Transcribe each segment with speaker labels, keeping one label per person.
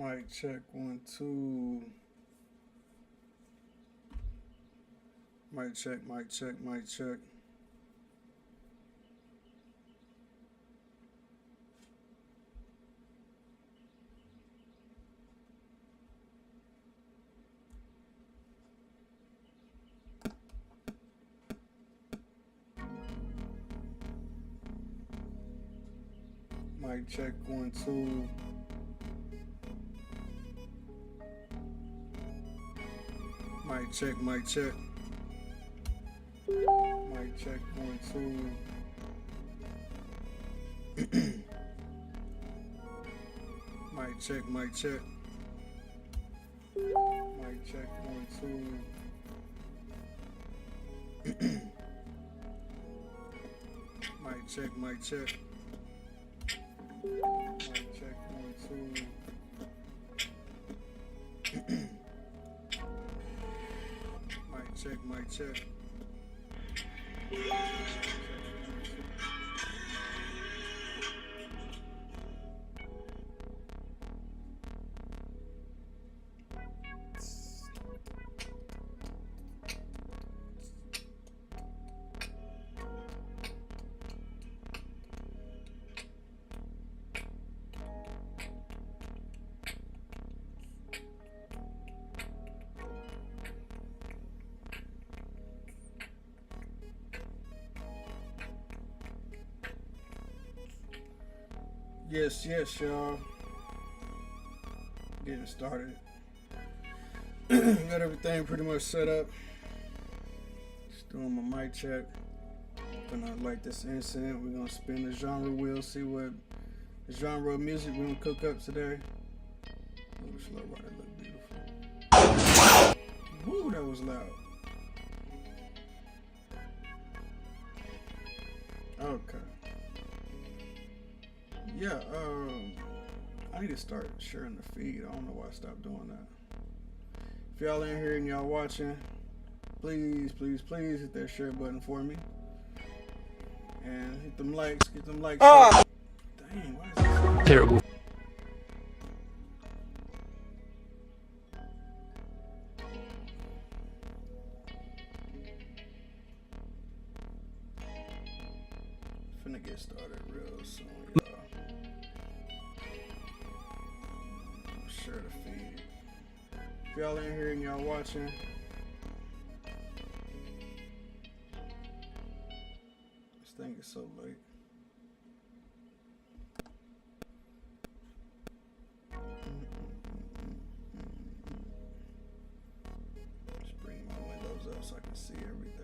Speaker 1: Mic check 1 2. Mic check, mic check, mic check. Mic check 1 2. Mic check, mic check. Mic check 1 2. Mic check, mic check. Mic check 1 2. Mic check, mic check. Mic check 1 2. Mic check, mic check. Yes, yes, y'all. Getting started. Got everything pretty much set up. Just doing my mic check. Gonna light this incense. We're gonna spin the genre wheel, see what genre of music we're gonna cook up today. Oh, slow rider look beautiful. Woo, that was loud. Okay. Yeah, I need to start sharing the feed. I don't know why I stopped doing that. If y'all in here and y'all watching, please, please, please hit that share button for me. And hit them likes, get them likes. Dang, why is this
Speaker 2: terrible?
Speaker 1: Finna get started real soon, y'all. Share the feed. If y'all in here and y'all watching, this thing is so late. Just bring my windows up so I can see everything.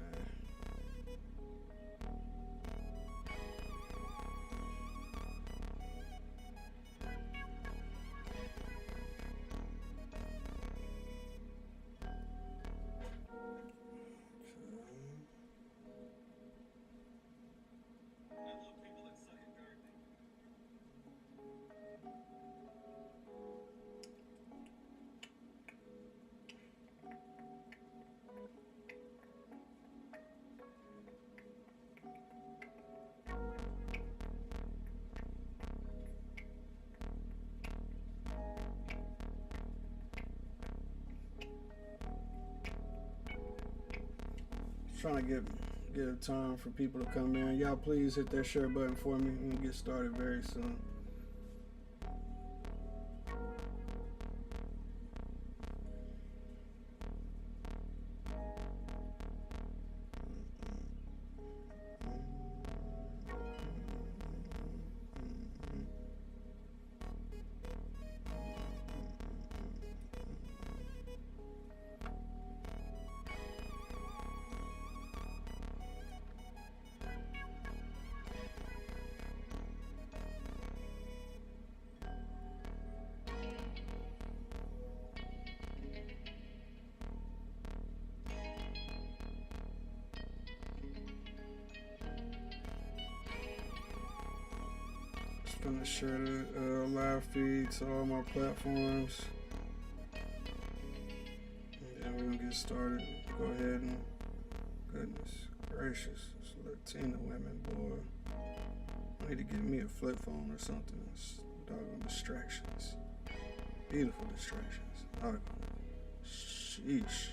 Speaker 1: Trying to get a time for people to come in. Y'all please hit that share button for me. We're gonna get started very soon. Gonna share the live feed to all my platforms. And we're gonna get started. Go ahead and goodness gracious, it's Latina women, boy. I need to get me a flip phone or something. It's doggone distractions. Beautiful distractions. Oh, sheesh.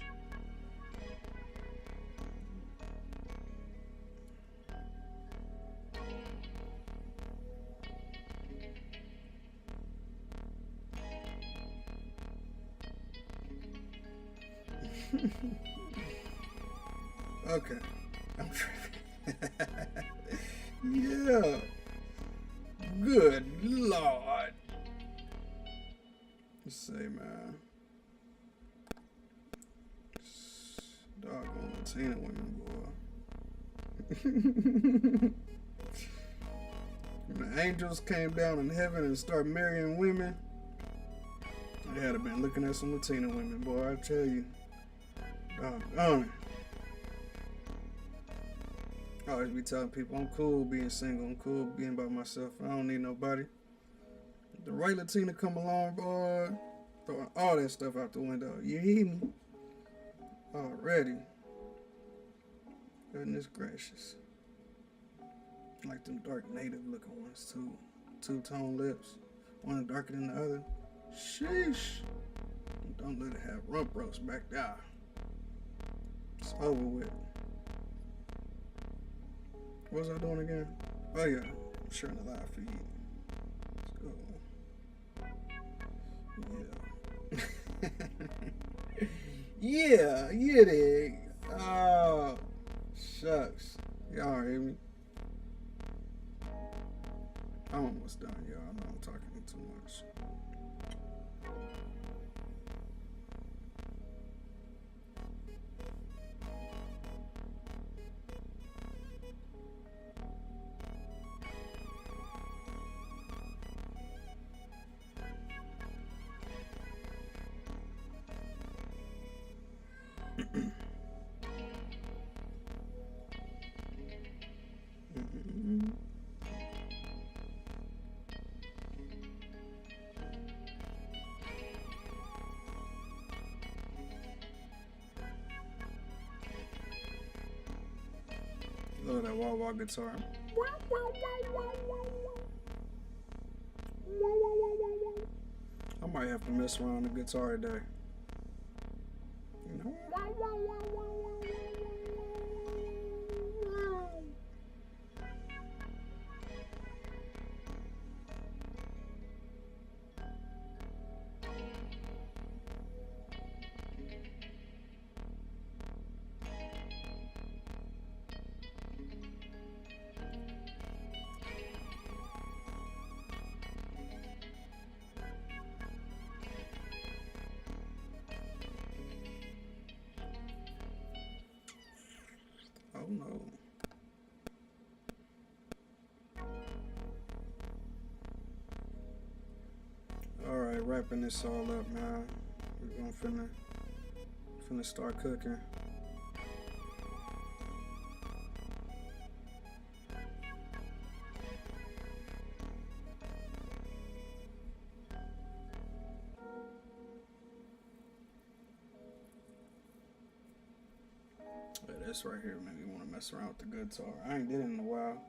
Speaker 1: Okay, I'm tripping. Yeah. Good Lord. Let's see, man. Doggone Latina women, boy. When the angels came down in heaven and started marrying women, they had been looking at some Latina women, boy. I tell you. Doggone it. I always be telling people I'm cool being single, I'm cool being by myself. I don't need nobody. The right Latina come along, boy, throwing all that stuff out the window. You hear me? Already. Goodness gracious. Like them dark native looking ones too. Two-tone lips. One darker than the other. Sheesh. Don't let it have rump roast back there. It's over with. What was I doing again? Oh yeah, I'm sharing a live feed. Let's go. Yeah. Yeah, dig. Oh, shucks. Y'all hear me? I'm almost done, y'all. I know I'm talking too much. Love that wah wah guitar. I might have to mess around the guitar today. You know? Oh no. Alright, wrapping this all up, man. We're gonna finna start cooking. Yeah, this right here made me want to mess around with the guitar. I ain't did it in a while.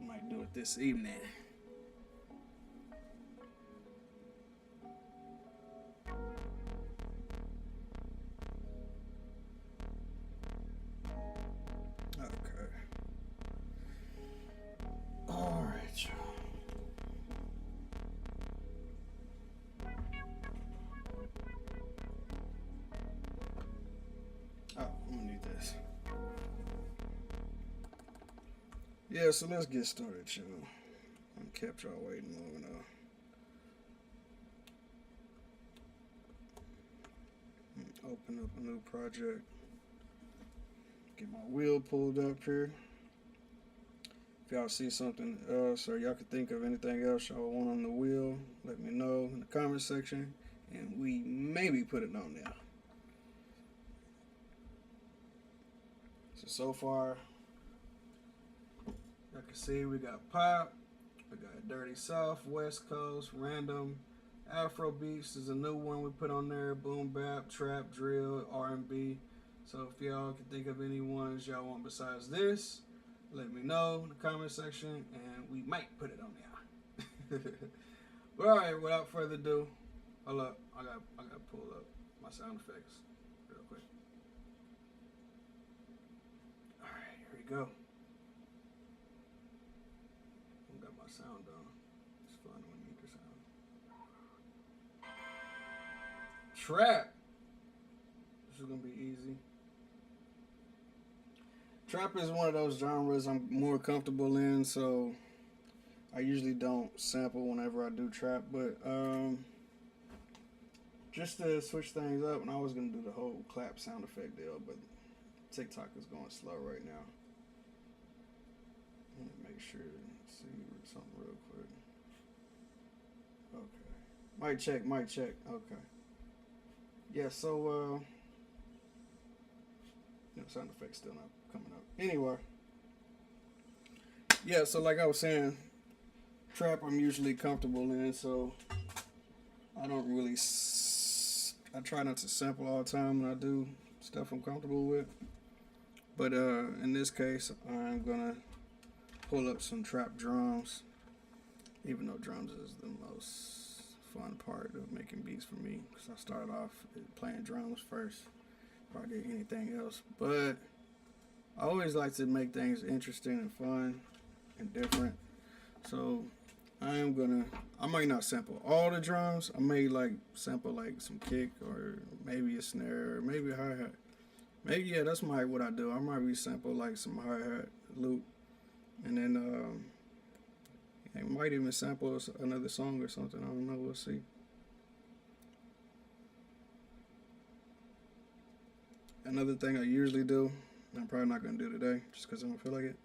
Speaker 1: Might do it this evening. Okay. Alright, y'all. Oh, I'm gonna need this. Yeah, so let's get started, y'all. I kept y'all waiting long enough. Open up a new project. Get my wheel pulled up here. If y'all see something else or y'all can think of anything else y'all want on the wheel, let me know in the comment section and we maybe put it on there. So far, y'all can see we got pop, we got Dirty South, West Coast, Random, Afro Beats is a new one we put on there, Boom Bap, Trap, Drill, R&B. So if y'all can think of any ones y'all want besides this, let me know in the comment section, and we might put it on there. But all right, without further ado, hold up, I got to pull up my sound effects real quick. All right, here we go. I got my sound on. It's fun when you hear the sound. Trap. This is gonna be easy. Trap is one of those genres I'm more comfortable in, so I usually don't sample whenever I do trap. But just to switch things up, and I was gonna do the whole clap sound effect deal, but TikTok is going slow right now. Let me make sure, see something real quick. Okay. Mic check. Okay. Yeah, so sound effects still not coming up. Anyway. Yeah, so like I was saying, trap I'm usually comfortable in, so I don't really I try not to sample all the time when I do stuff I'm comfortable with. But in this case, I'm gonna pull up some trap drums, even though drums is the most fun part of making beats for me, because I started off playing drums first before I did anything else. But I always like to make things interesting and fun and different, so I might not sample all the drums. I may sample some kick, or maybe a snare, or maybe a hi-hat. Maybe, yeah, that's what I do. I might resample some hi-hat loop, and then I might even sample another song or something. I don't know. We'll see. Another thing I usually do, I'm probably not going to do today just because I don't feel like it.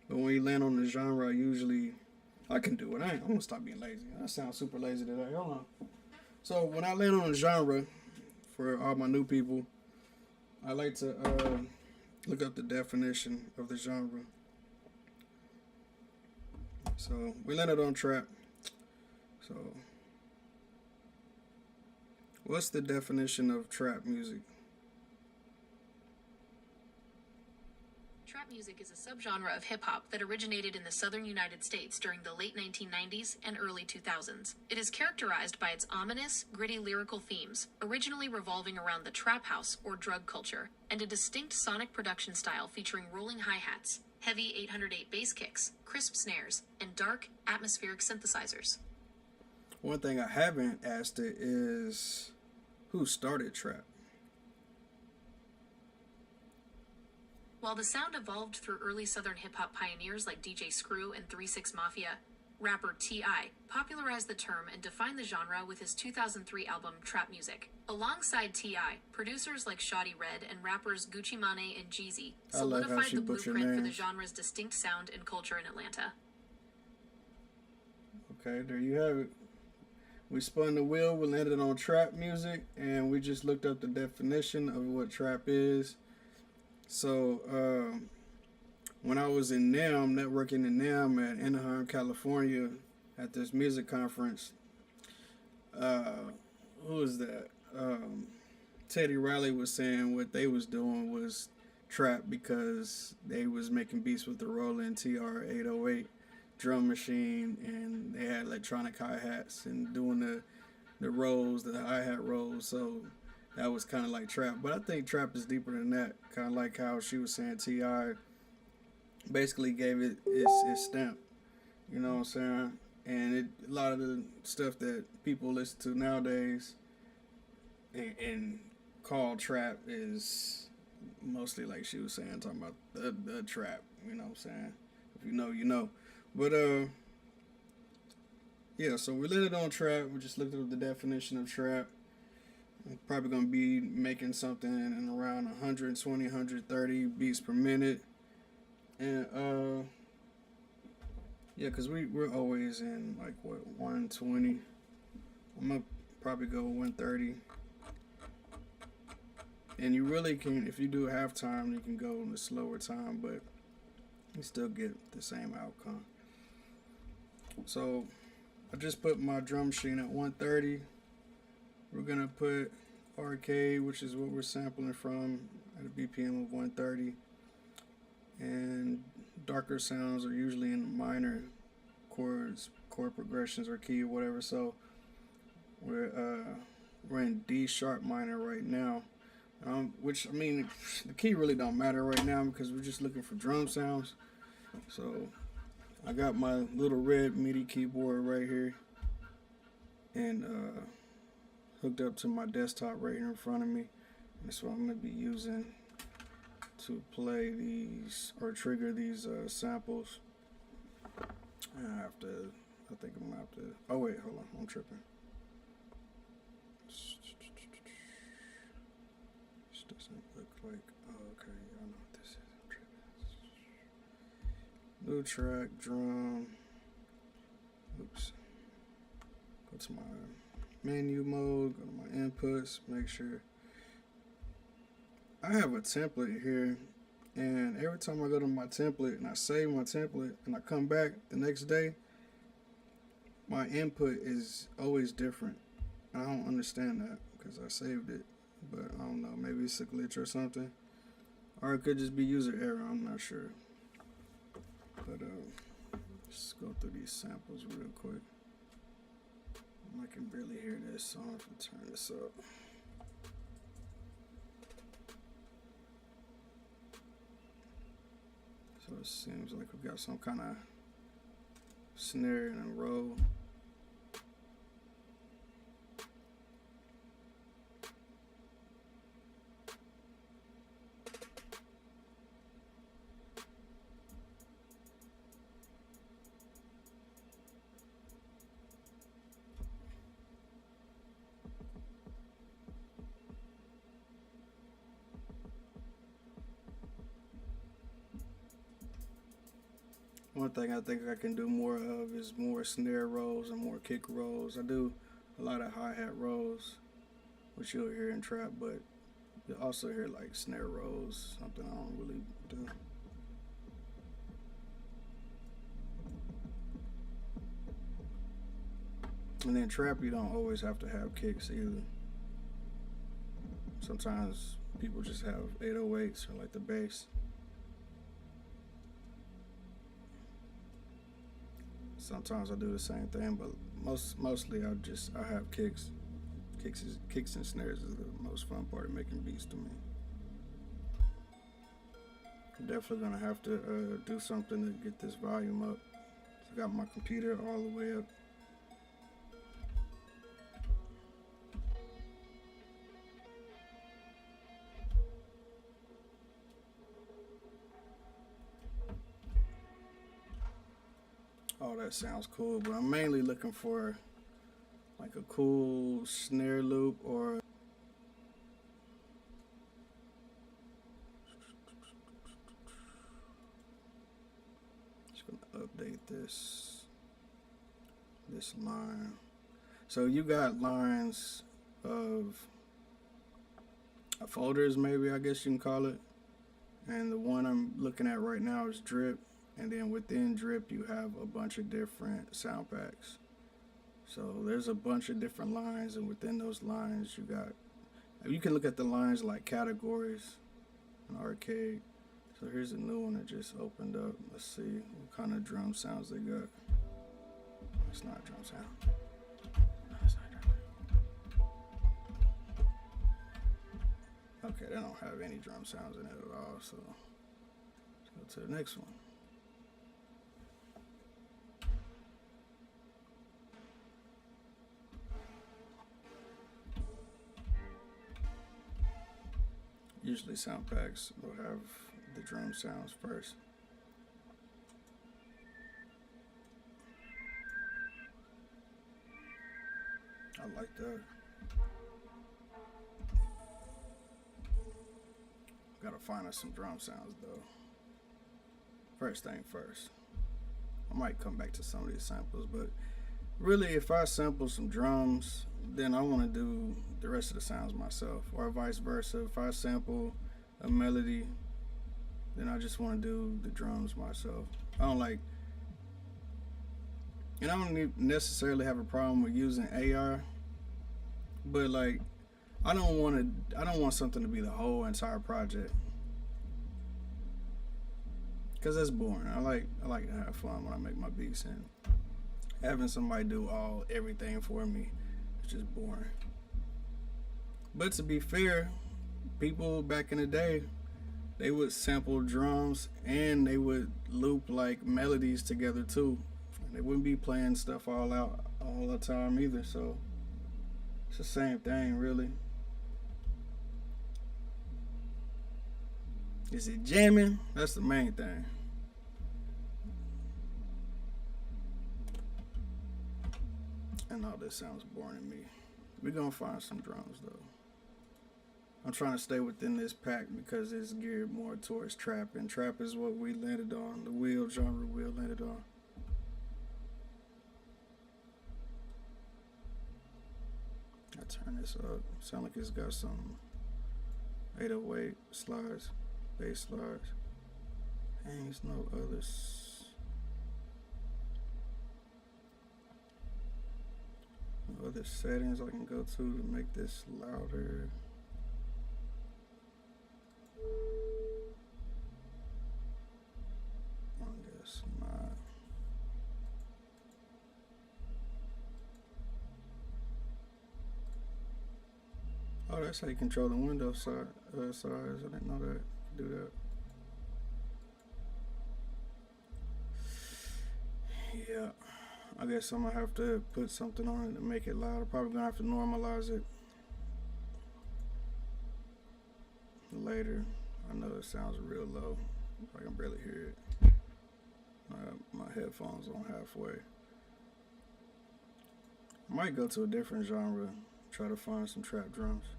Speaker 1: But when you land on the genre, I can do it. I'm going to stop being lazy. I sound super lazy today. Hold on. So when I land on a genre, for all my new people, I like to look up the definition of the genre. So we landed on trap. So what's the definition of trap music?
Speaker 2: Trap music is a subgenre of hip-hop that originated in the southern United States during the late 1990s and early 2000s. It is characterized by its ominous, gritty lyrical themes, originally revolving around the trap house or drug culture, and a distinct sonic production style featuring rolling hi-hats, heavy 808 bass kicks, crisp snares, and dark, atmospheric synthesizers.
Speaker 1: One thing I haven't asked it is, who started trap?
Speaker 2: While the sound evolved through early southern hip-hop pioneers like DJ Screw and 3 6 Mafia, rapper T.I. popularized the term and defined the genre with his 2003 album Trap Music. Alongside T.I., producers like Shoddy Red and rappers Gucci Mane and Jeezy solidified the blueprint for the genre's distinct sound and culture in Atlanta.
Speaker 1: Okay, there you have it. We spun the wheel, we landed on trap music, and we just looked up the definition of what trap is. So when I was in NAMM, networking in NAMM at Anaheim, California, at this music conference, who was that? Teddy Riley was saying what they was doing was trap because they was making beats with the Roland TR-808 drum machine, and they had electronic hi-hats and doing the rolls, the hi-hat rolls, so that was kind of like trap. But I think trap is deeper than that, kind of like how she was saying T.I. basically gave it its stamp, you know what I'm saying? And a lot of the stuff that people listen to nowadays and call trap is mostly like she was saying, talking about the trap, you know what I'm saying? If you know, you know. But yeah, so we landed on trap. We just looked up the definition of trap. I'm probably going to be making something in around 120, 130 beats per minute. And yeah, because we're always in 120. I'm going to probably go 130. And you really can, if you do halftime, you can go in a slower time, but you still get the same outcome. So I just put my drum machine at 130. We're going to put arcade, which is what we're sampling from, at a BPM of 130. And darker sounds are usually in minor chords, chord progressions, or key, or whatever. So we're in D sharp minor right now, which I mean, the key really don't matter right now because we're just looking for drum sounds. So I got my little red MIDI keyboard right here, and hooked up to my desktop right here in front of me. And that's what I'm gonna be using to play these or trigger these samples. I think I'm gonna have to. Oh wait, hold on, I'm tripping. This doesn't look like. Oh, okay, y'all know what this is. I'm tripping. New track, drum. Oops. Go to my menu mode. Go to my inputs. Make sure. I have a template here, and every time I go to my template and I save my template and I come back the next day, my input is always different. I don't understand that because I saved it, but I don't know, maybe it's a glitch or something, or it could just be user error. I'm not sure. But let's go through these samples real quick. I can barely hear this, so I'll have to turn this up. So it seems like we've got some kind of snare in a row. One thing I think I can do more of is more snare rolls and more kick rolls. I do a lot of hi-hat rolls, which you'll hear in trap, but you'll also hear like snare rolls, something I don't really do. And then trap, you don't always have to have kicks either. Sometimes people just have 808s or like the bass. Sometimes I do the same thing, but mostly I have kicks. Kicks and snares is the most fun part of making beats to me. I'm definitely gonna have to do something to get this volume up. So I got my computer all the way up. Oh, that sounds cool, but I'm mainly looking for like a cool snare loop or just gonna update this line. So you got lines of folders, maybe I guess you can call it, and the one I'm looking at right now is drip. And then within drip, you have a bunch of different sound packs. So there's a bunch of different lines, and within those lines, you can look at the lines like categories and arcade. So here's a new one that just opened up. Let's see what kind of drum sounds they got. It's not a drum sound. No, it's not a drum sound. Okay, they don't have any drum sounds in it at all. So let's go to the next one. Usually sound packs will have the drum sounds first. I like that. Gotta find us some drum sounds though. First thing first. I might come back to some of these samples, but really if I sample some drums, then I want to do the rest of the sounds myself, or vice versa. If I sample a melody, then I just want to do the drums myself. I don't necessarily have a problem with using AI, but like I don't want something to be the whole entire project, Cause that's boring. I like to have fun when I make my beats, and having somebody do everything for me is just boring. But to be fair, people back in the day, they would sample drums and they would loop like melodies together too. And they wouldn't be playing stuff all out all the time either. So it's the same thing, really. Is it jamming? That's the main thing. And all this sounds boring to me. We're gonna find some drums though. I'm trying to stay within this pack because it's geared more towards trap, and trap is what we landed on. The wheel genre wheel landed on. I turn this up. Sound like it's got some 808 slides, bass slides. Dang, there's no others. No other settings I can go to make this louder. I guess not. Oh, that's how you control the window size. I didn't know that. Do that. Yeah. I guess I'm gonna have to put something on it to make it louder. Probably gonna have to normalize it later. I know it sounds real low. I can barely hear it. My headphones on halfway. I might go to a different genre. Try to find some trap drums.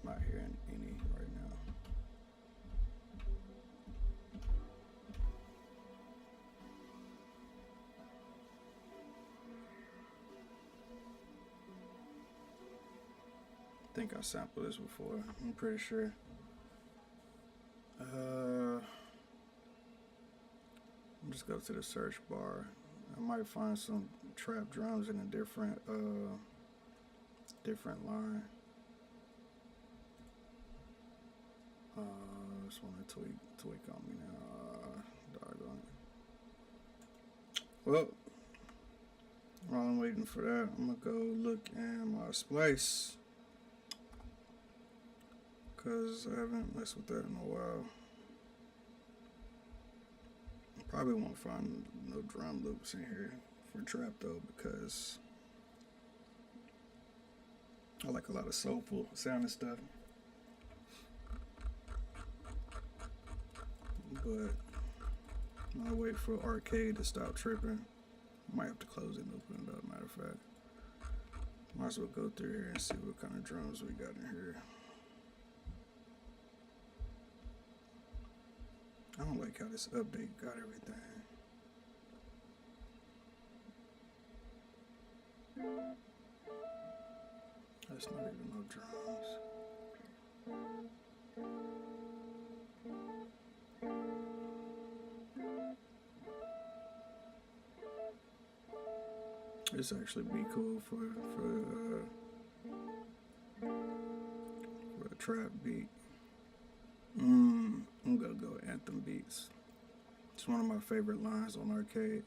Speaker 1: Not hearing any right now. I think I sampled this before. I'm pretty sure. Just go to the search bar. I might find some trap drums in a different line. Just want to tweak on me now. Doggone it. Well, while I'm waiting for that, I'm gonna go look in my splice, cause I haven't messed with that in a while. Probably won't find no drum loops in here for trap though, because I like a lot of soulful sounding stuff. But I'll wait for Arcade to stop tripping. Might have to close it and open it up, matter of fact. Might as well go through here and see what kind of drums we got in here. I don't like how this update got everything. That's not even no drums. This actually be cool for a trap beat. I'm gonna go Anthem Beats. It's one of my favorite lines on Arcade.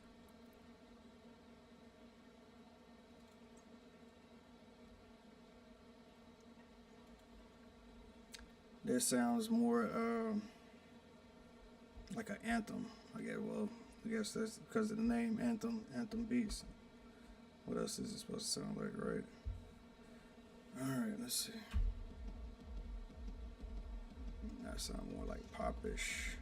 Speaker 1: This sounds more like an anthem. I guess that's because of the name Anthem Beats. What else is it supposed to sound like, right? Alright, let's see. That sounds more like popish.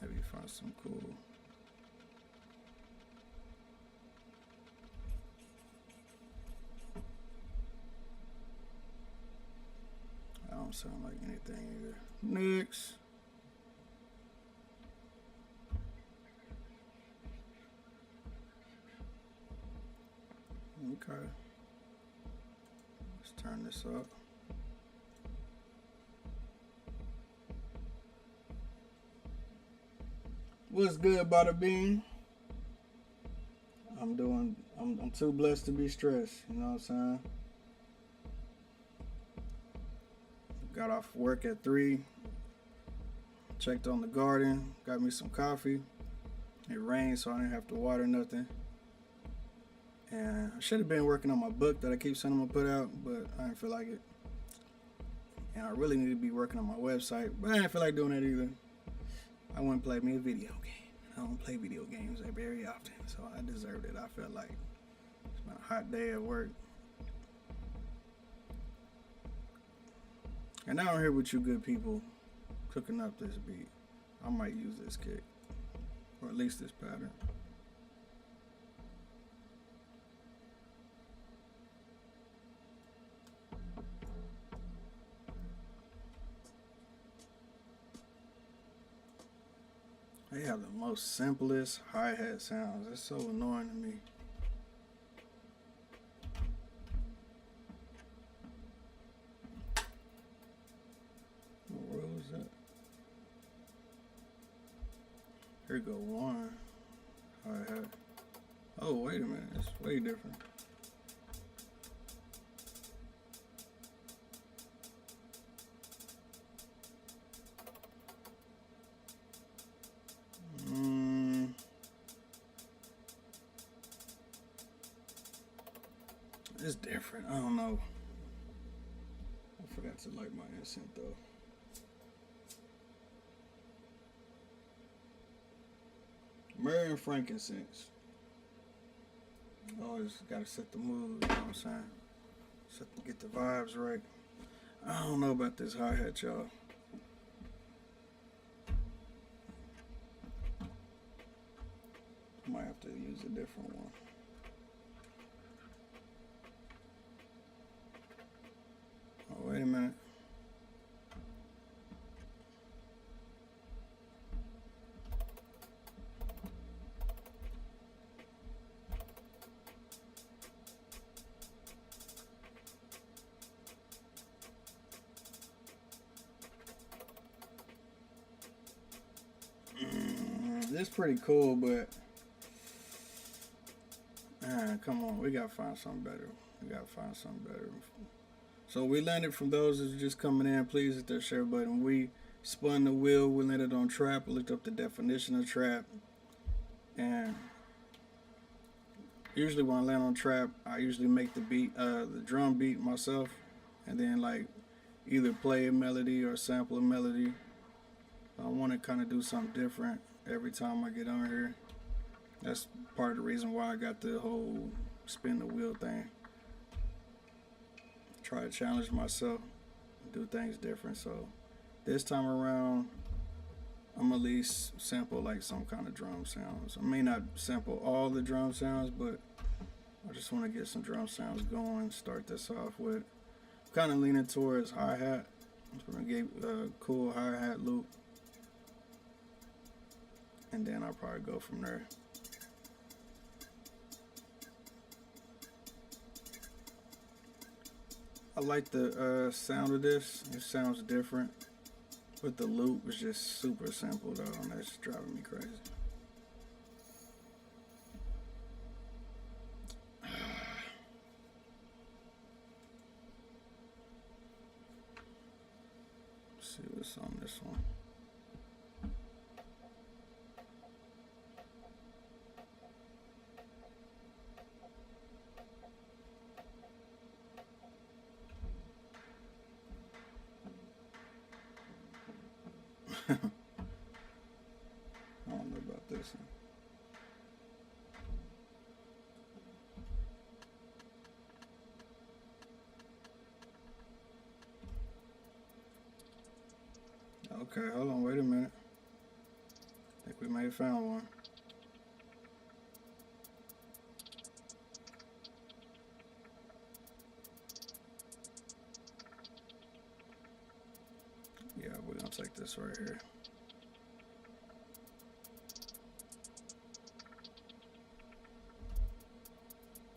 Speaker 1: Maybe find some cool. I don't sound like anything either. Next. Okay. Let's turn this up. What's good, Bada Bean? I'm too blessed to be stressed, you know what I'm saying? Got off work at 3, Checked on the garden, got me some coffee. It rained, so I didn't have to water nothing. And I should have been working on my book that I keep saying I'm gonna put out, but I didn't feel like it. And I really need to be working on my website, but I didn't feel like doing that either. I went and played me a video game. I don't play video games very often, so I deserved it. I felt like it's been a hot day at work. And now I'm here with you good people cooking up this beat. I might use this kick, or at least this pattern. They have the most simplest hi-hat sounds. It's so annoying to me. What was that? Here go one hi-hat. Oh, wait a minute. It's way different. It's different. I don't know. I forgot to light my incense though. Myrrh and frankincense. Always gotta set the mood, you know what I'm saying? Get the vibes right. I don't know about this hi-hat, y'all. Might have to use a different one. Oh, wait a minute. This is pretty cool, but come on, we gotta find something better. So we landed, from those that are just coming in, please hit that share button. We spun the wheel, we landed on trap, looked up the definition of trap, and usually when I land on trap, I usually make the beat, the drum beat myself, and then like either play a melody or sample a melody. I want to kind of do something different every time I get on here. That's part of the reason why I got the whole spin the wheel thing. Try to challenge myself, do things different. So this time around, I'm at least sample like some kind of drum sounds. I may not sample all the drum sounds, but I just want to get some drum sounds going. Start this off with kind of leaning towards hi-hat. I'm gonna get a cool hi-hat loop, and then I'll probably go from there. I like the sound of this. It sounds different, but the loop is just super simple though, and that's driving me crazy. Let's see what's on this one. I don't know about this one. Okay, hold on, wait a minute. I think we may have found one. Yeah, we're gonna take this right here.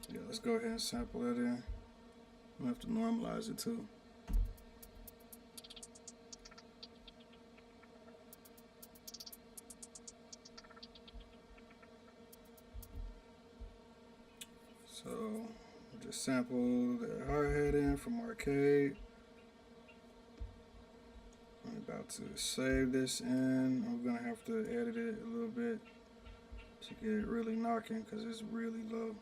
Speaker 1: Yeah, let's go ahead and sample that in. We have to normalize it too. So just sample the hi-hat in from Arcade. About about to save this in. I'm gonna have to edit it a little bit to get it really knocking because it's really low.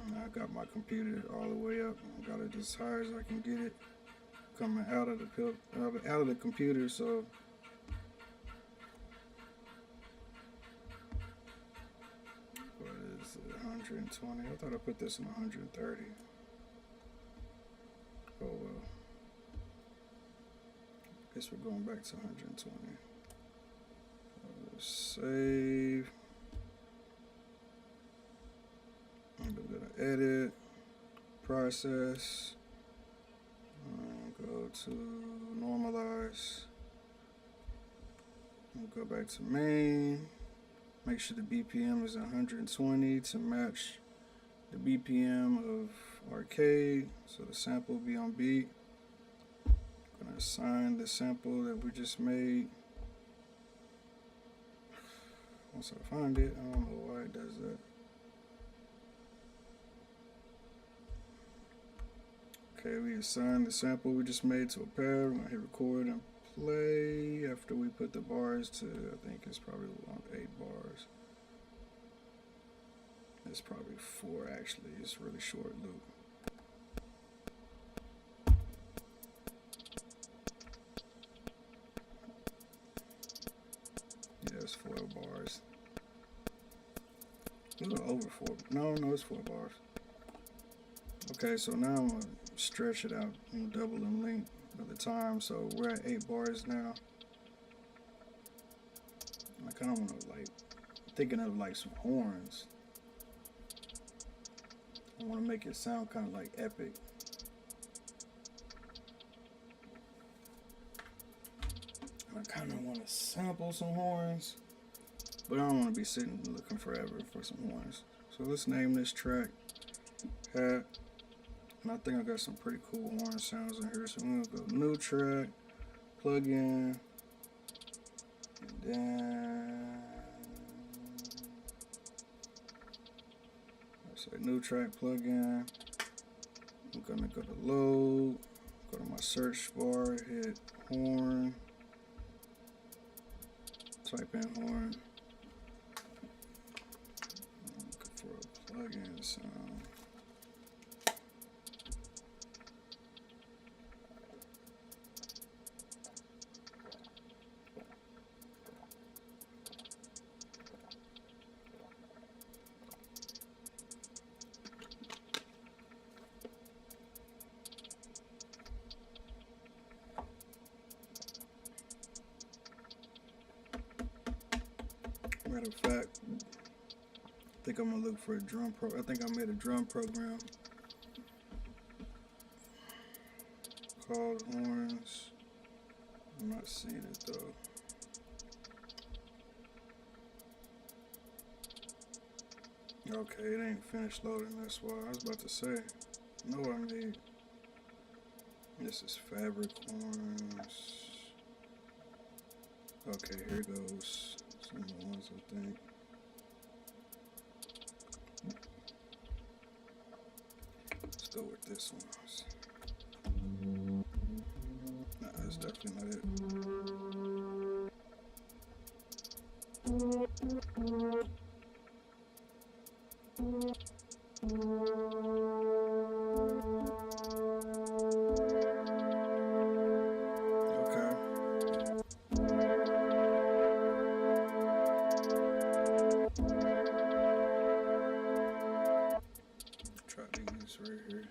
Speaker 1: And I got my computer all the way up. I got it as high as I can get it coming out of the computer. So what is it? 120? I thought I put this in 130. Oh well. Guess we're going back to 120. Save. I'm gonna edit, process, and go to normalize. And go back to main. Make sure the BPM is 120 to match the BPM of arcade, so the sample will be on beat. I'm gonna assign the sample that we just made. Once I find it, I don't know why it does that. Okay, we assign the sample we just made to a pad. We're gonna hit record and play after we put the bars to, I think it's probably around 8 bars. It's probably 4 actually, it's a really short loop. Yeah, it's 4 bars. A little over 4. No, it's 4 bars. Okay, so now I'm gonna stretch it out and double in length of the time. So we're at 8 bars now. I kind of want to thinking of like some horns. I want to make it sound kind of like epic. I kind of want to sample some horns, but I don't want to be sitting looking forever for some horns. So let's name this track Hat. And I think I got some pretty cool horn sounds in here. So I'm going to go new track, plug in, and then I say new track, plug in. I'm going to go to load, go to my search bar, hit horn, type in horn. I'm looking for a plug-in sound. Matter of fact, I think I'm gonna look for a drum pro. I think I made a drum program called horns. I'm not seeing it though. Okay, it ain't finished loading. That's why I was about to say. Know what I need. This is fabric horns. Okay, here goes. Some of the ones I think. Let's go with this one. Nah, that's definitely not it. Okay. Try these right here.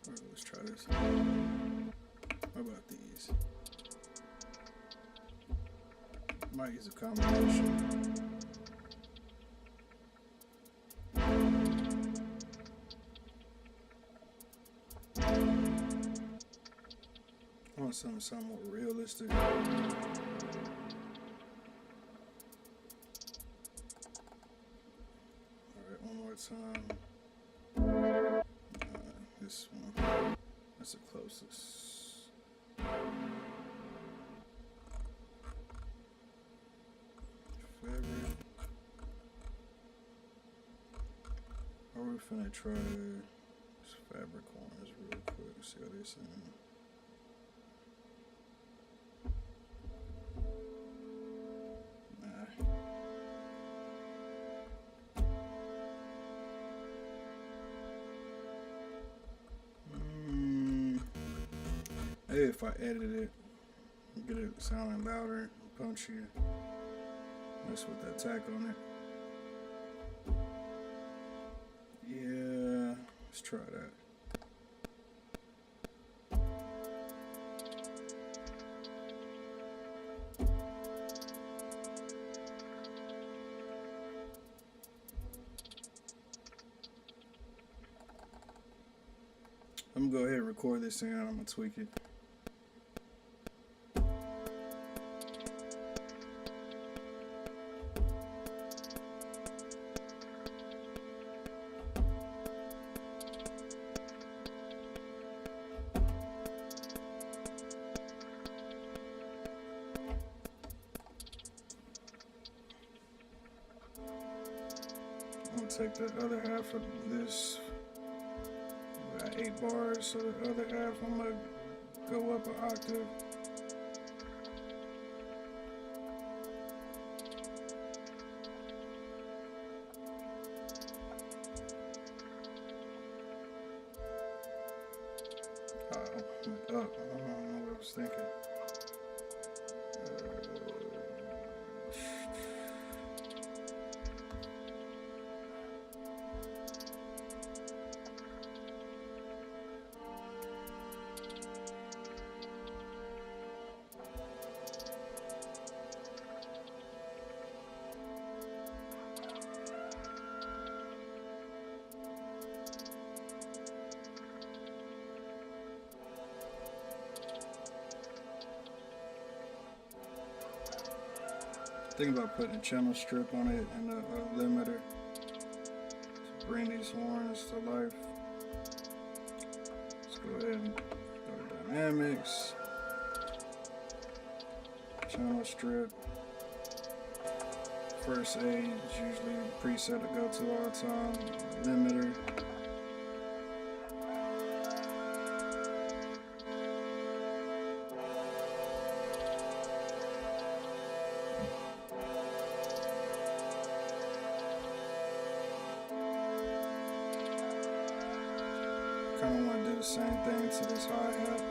Speaker 1: Alright, let's try this. How about these? Might use a combination. I want something to sound more realistic. Alright, one more time. This one. That's the closest. Fabric. finna try this fabric horns real quick. See what they saying. Maybe if I edit it, get it sounding louder, punchier. Mess with that tack on it. Yeah, let's try that. I'm gonna go ahead and record this and I'm gonna tweak it. I'm gonna take the other half of this. We got 8 bars, so the other half I'm gonna go up an octave. Oh, I don't know what I was thinking. Thinking about putting a channel strip on it and a limiter to bring these horns to life. Let's go ahead and go to dynamics, channel strip. First A is usually a preset to go to all the time. Limiter. Kind of want to do the same thing to this hi-hat.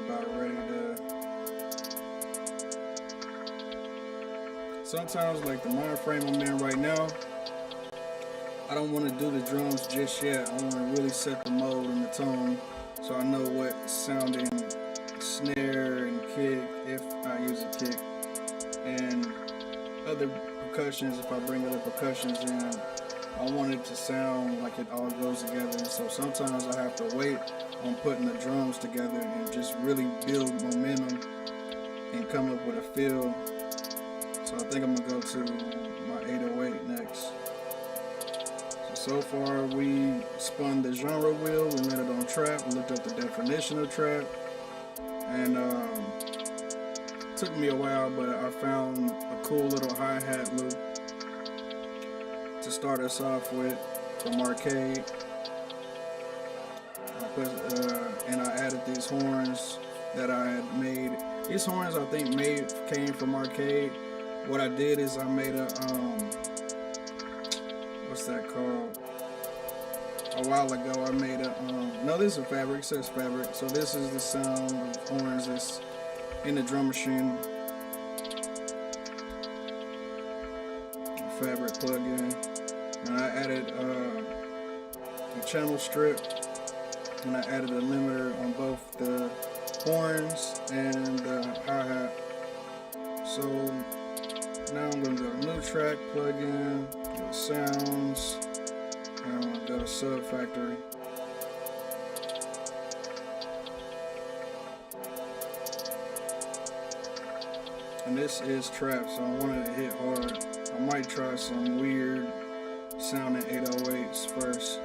Speaker 1: About ready to. Sometimes, like the mind frame I'm in right now, I don't want to do the drums just yet. I want to really set the mode and the tone, so I know what sounding snare and kick, if I use a kick, and other percussions. If I bring other percussions in, I want it to sound like it all goes together. So sometimes I have to wait on putting the drums together and just really build momentum and come up with a feel. So I think I'm gonna go to my 808 next. So far we spun the genre wheel, we met it on trap, we looked up the definition of trap, and it took me a while, but I found a cool little hi-hat loop to start us off with from Arcade. And I added these horns that I had made. These horns I think came from Arcade. What I did is I made a what's that called? A while ago I made a no, this is a fabric. It says fabric. So this is the sound of horns that's in the drum machine. Fabric plug-in, and I added a channel strip. And I added a limiter on both the horns and the hi-hat. So now I'm going to go to new track, plug in, go to sounds, and I'm going to go to sub factory. And this is trap, so I wanted to hit hard. I might try some weird sounding 808s first.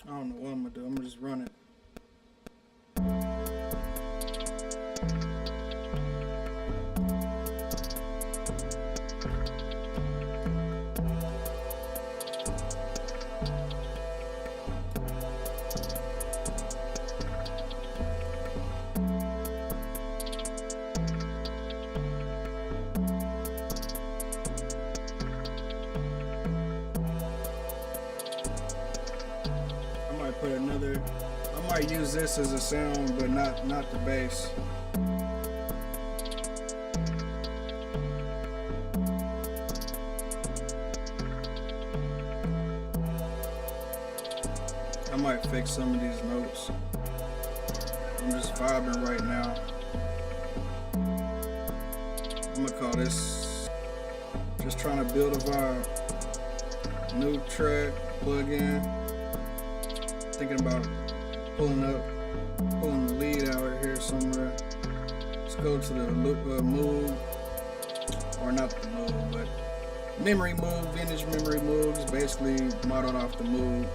Speaker 1: I don't know what I'm gonna do. I'm gonna just run it. Put another, I might use this as a sound, but not the bass. I might fix some of these notes. I'm just vibing right now. I'm gonna call this just trying to build a vibe. New track, plug in. Thinking about pulling the lead out right here somewhere. Let's go to the Moog, or not the Moog, but Memory Moog, vintage Memory Moogs, basically modeled off the Moog.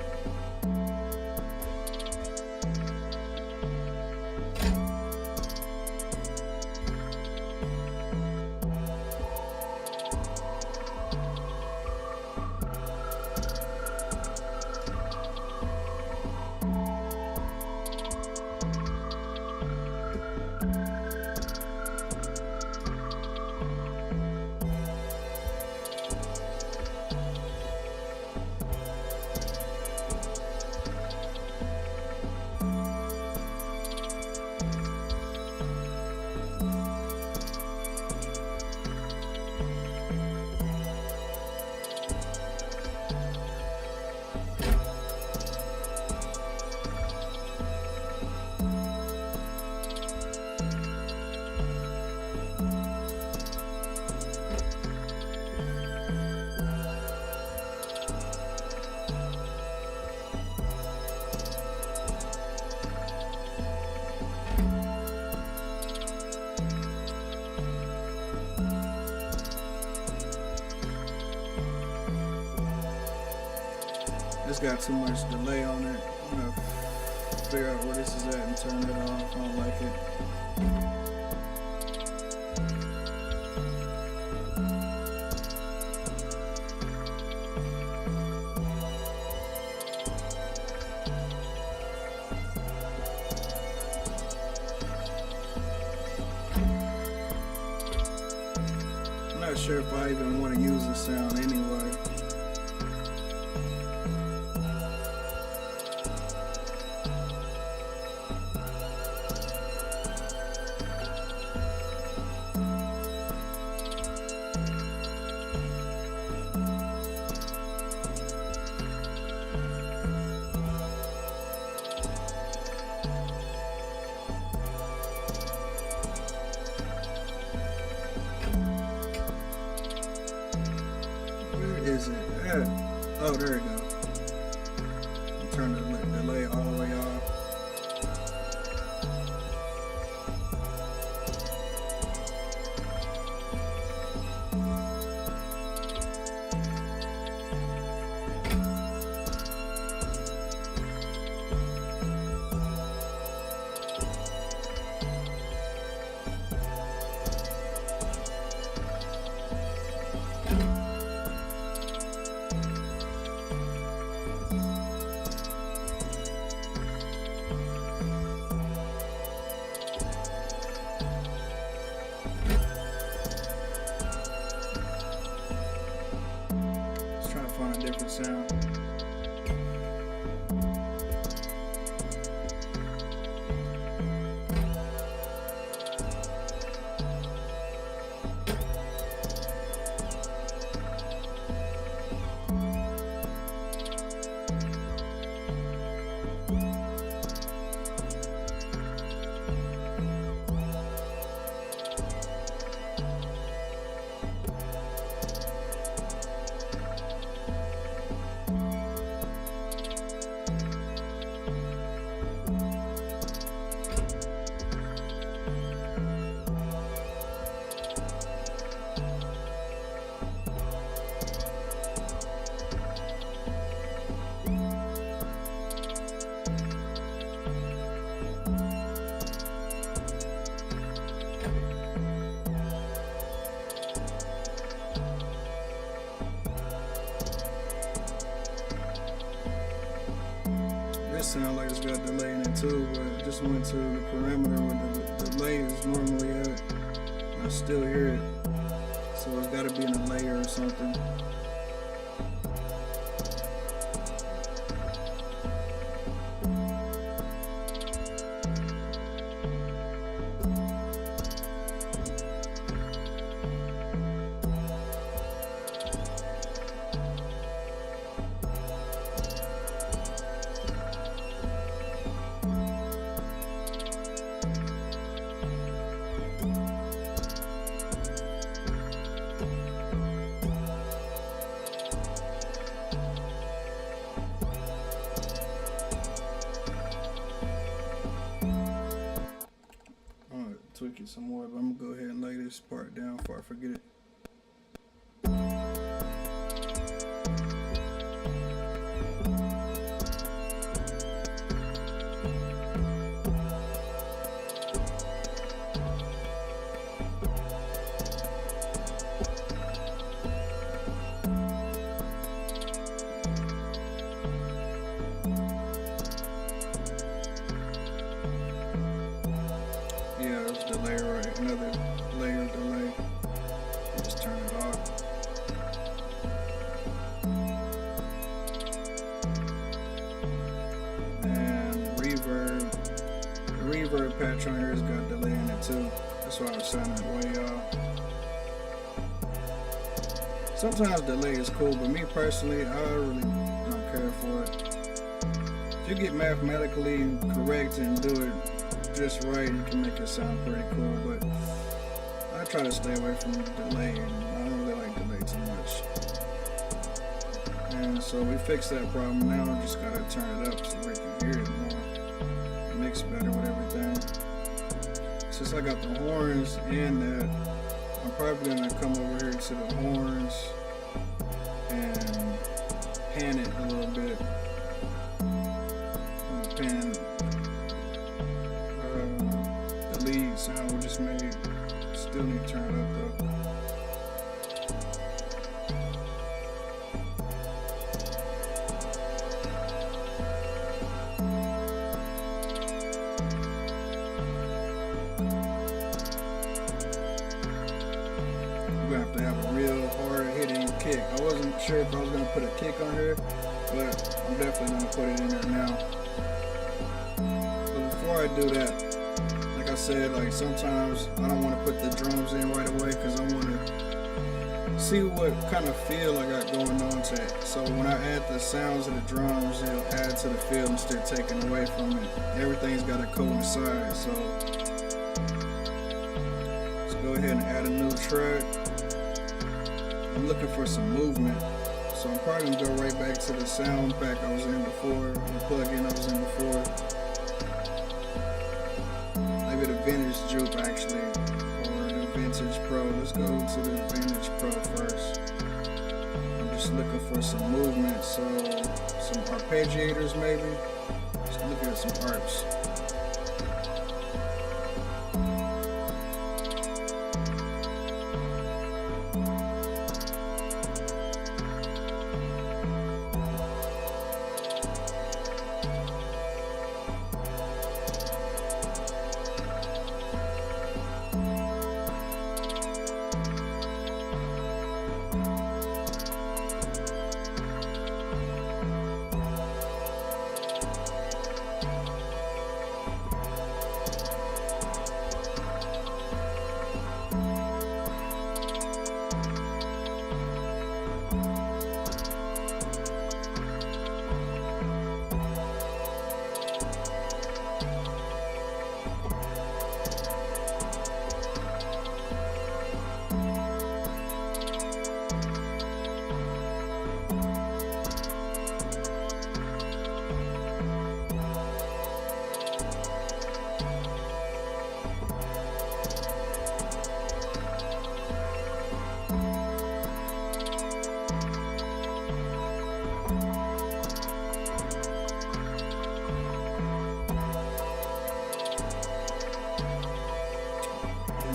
Speaker 1: This got too much delay on it. I'm gonna figure out where this is at and turn it off. I don't like it. not sure if I even want to use the sound anyway. Is it at? Oh, there we go. I'm turning the delay all the way off. Find a different sound. This sounds like it's got delay in it too, but I just went to the parameter where the delay is normally at. I still hear it, so it's got to be in a layer or something. Tweak it some more, but I'm gonna go ahead and lay this part down before I forget it. Delay, right? Another layer of delay. Just turn it off. And the reverb patch on here has got delay in it too. That's why I was sounding way off. Sometimes delay is cool, but me personally, I really don't care for it. If you get mathematically correct and do it just right, you can make it sound pretty cool, but I try to stay away from delay, and I don't really like delay too much. And so we fixed that problem. Now we just gotta turn it up so we can hear it more, mix better with everything. Since I got the horns in that, I'm probably gonna come over here to the horns and pan it a little bit. Pan the lead sound we just made. Still need to turn it up though. We're gonna have a real hard hitting kick. I wasn't sure if I was gonna put a kick on here, but I'm definitely gonna put it in there now. But before I do that, like I said, like sometimes I don't want to put the drums in right away because I want to see what kind of feel I got going on to it. So when I add the sounds of the drums, it'll add to the feel instead of taking away from it. Everything's got to coincide. So let's go ahead and add a new track. I'm looking for some movement, so I'm probably gonna go right back to the sound pack I was in before, the plugin I was in before. Maybe the Vintage Juke actually, or the Vintage Pro. Let's go to the Vintage Pro first. I'm just looking for some movement, so some arpeggiators maybe. Let's look at some arps.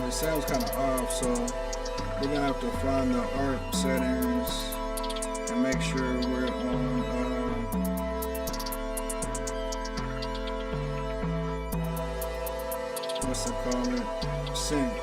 Speaker 1: It sounds kind of off, so we're gonna have to find the ARP settings and make sure we're on what's it called? Sync.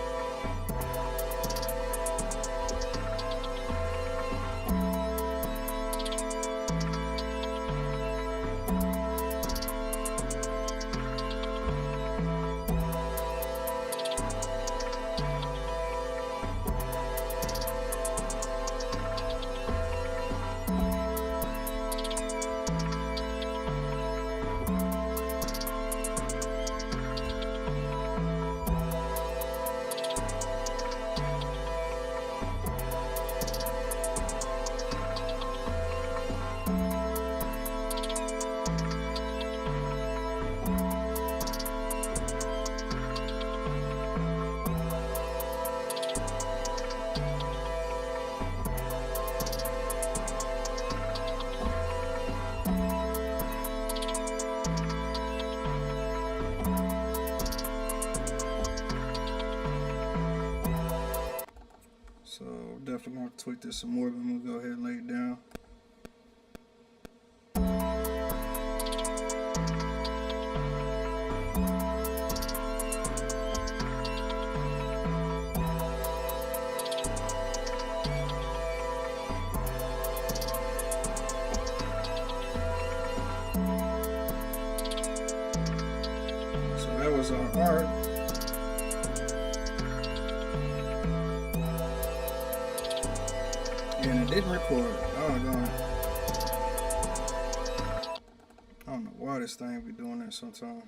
Speaker 1: So definitely gonna tweak this some more, but I'm gonna go ahead and lay it down. So that was our art. And it didn't record. Oh, God. I don't know why this thing be doing that sometimes.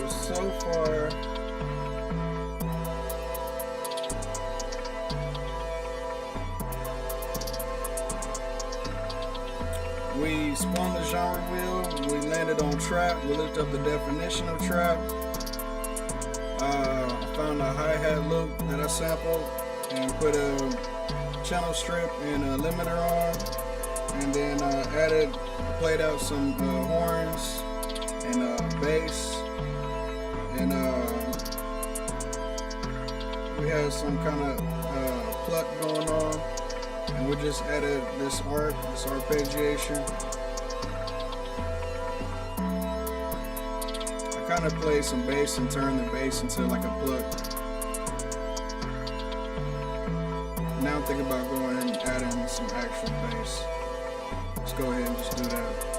Speaker 1: So far, we spun the genre wheel, we landed on trap, we looked up the definition of trap, found a hi-hat loop that I sampled and put a channel strip and a limiter on, and then played out some horns has some kind of pluck going on, and we just added this arpeggiation. I kind of played some bass and turned the bass into like a pluck. Now I'm thinking about going and adding some actual bass. Let's go ahead and just do that.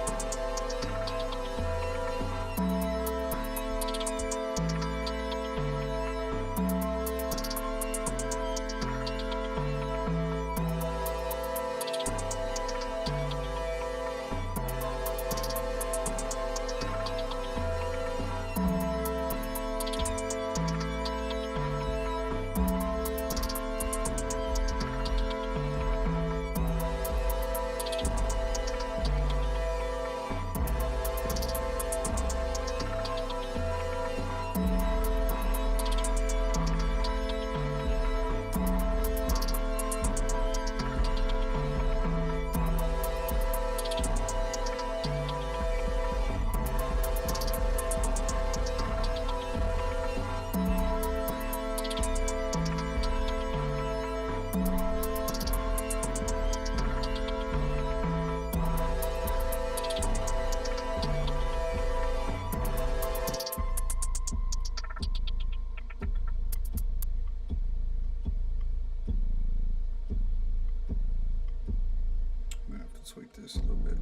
Speaker 1: Tweak this a little bit.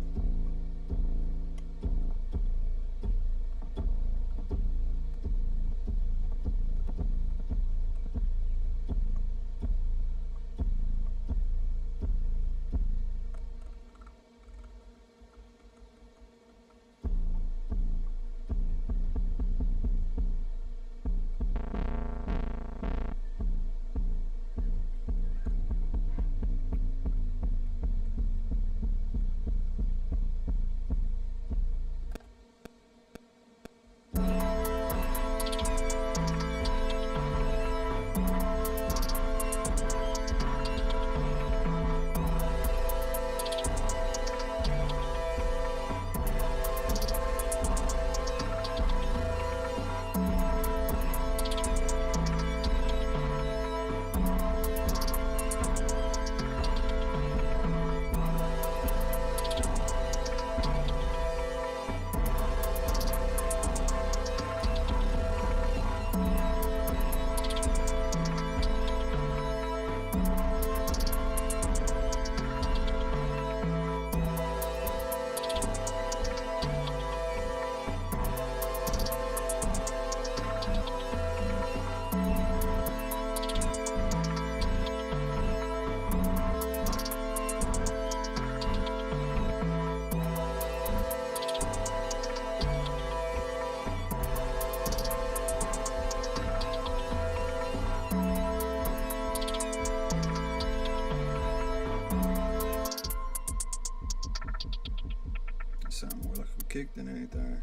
Speaker 1: Sound more like a kick than anything.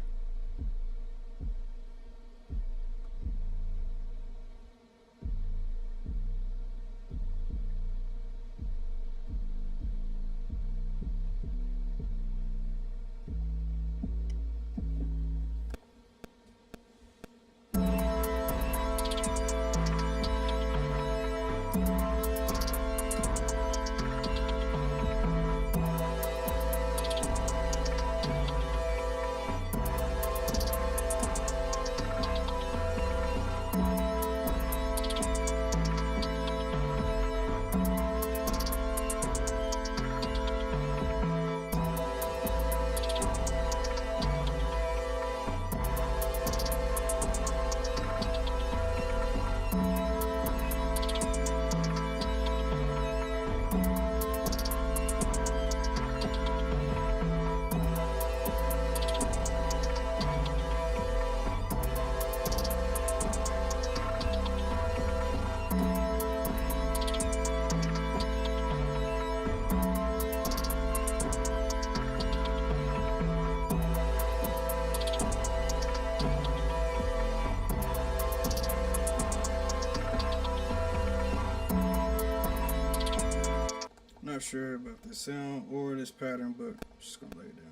Speaker 1: Not sure about the sound or this pattern, but I'm just gonna lay it down.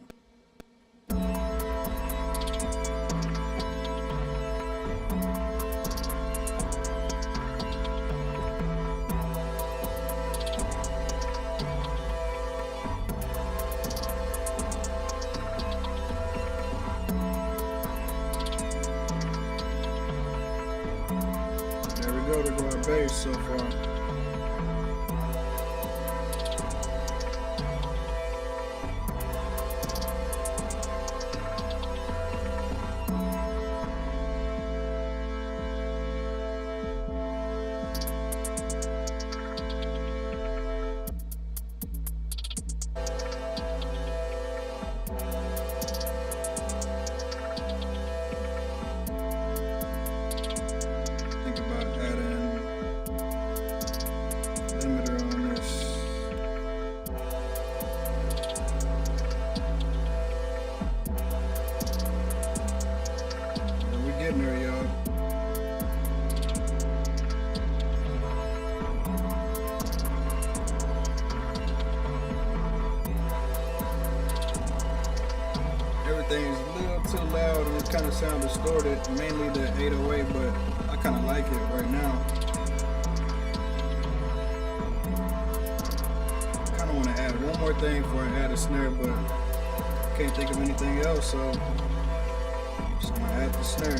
Speaker 1: go to our bass so far. There, y'all. Everything's a little too loud and it kind of sounds distorted, mainly the 808, but I kind of like it right now. Kind of want to add one more thing before I add a snare, but can't think of anything else, so just gonna add the snare.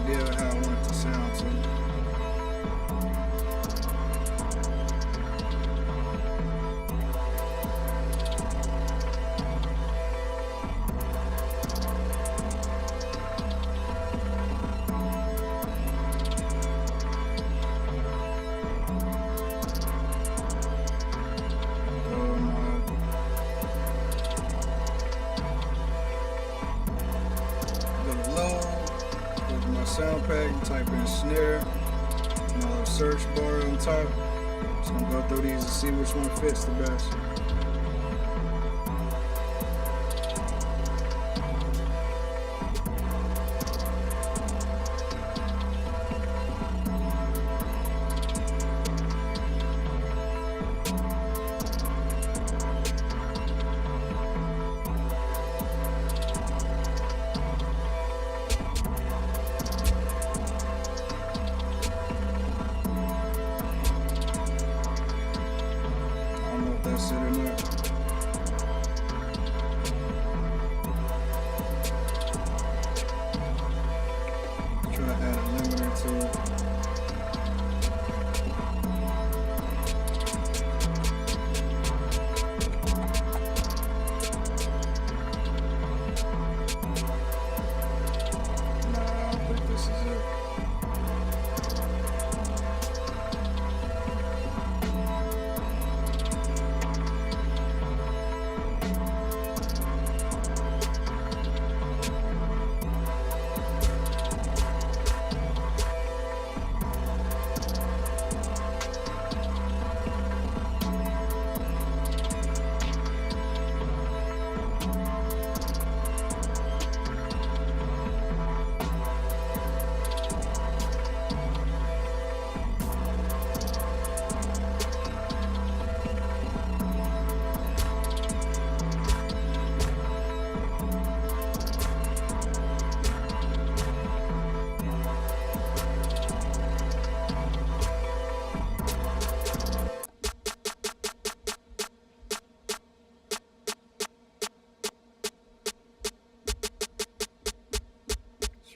Speaker 1: Idea of how I want it to sound too. Sound pack, type in snare, my little search bar on top. Just gonna go through these and see which one fits the best. That's it or not. Try to add a limiter to it. Nah, I don't think this is it.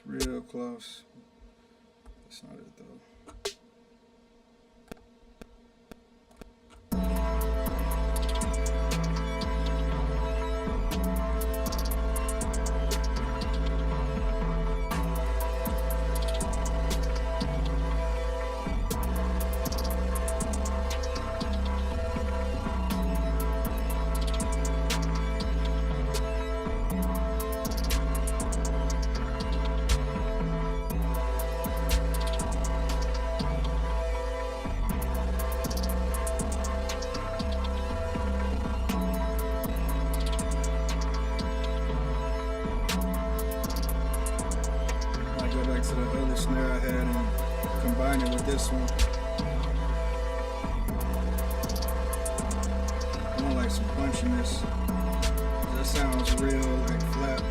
Speaker 1: Real close. That's not it though. To the other snare I had and combine it with this one. I want like some punchiness. That sounds real like flat.